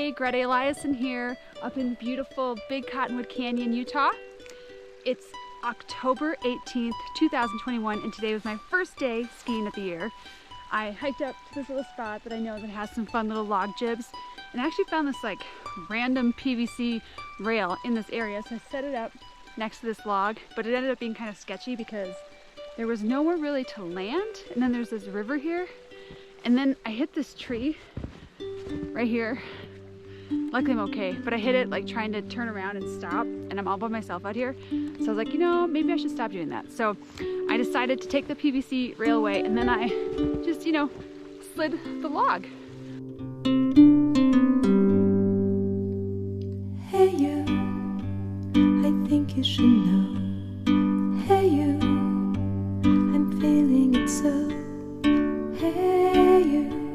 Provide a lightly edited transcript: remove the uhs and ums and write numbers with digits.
Hey, Grete Eliassen here, up in beautiful Big Cottonwood Canyon, Utah. It's October 18th, 2021, and today was my first day skiing of the year. I hiked up to this little spot that I know that has some fun little log jibs, and I actually found this like random PVC rail in this area, so I set it up next to this log, but it ended up being kind of sketchy because there was nowhere really to land, and then there's this river here, and then I hit this tree right here. Luckily I'm okay, but I hit it like trying to turn around and stop, and I'm all by myself out here. So I was like, you know, maybe I should stop doing that. So I decided to take the PVC rail away, and then I just, you know, slid the log. Hey you, I think you should know. Hey you, I'm feeling it so. Hey you,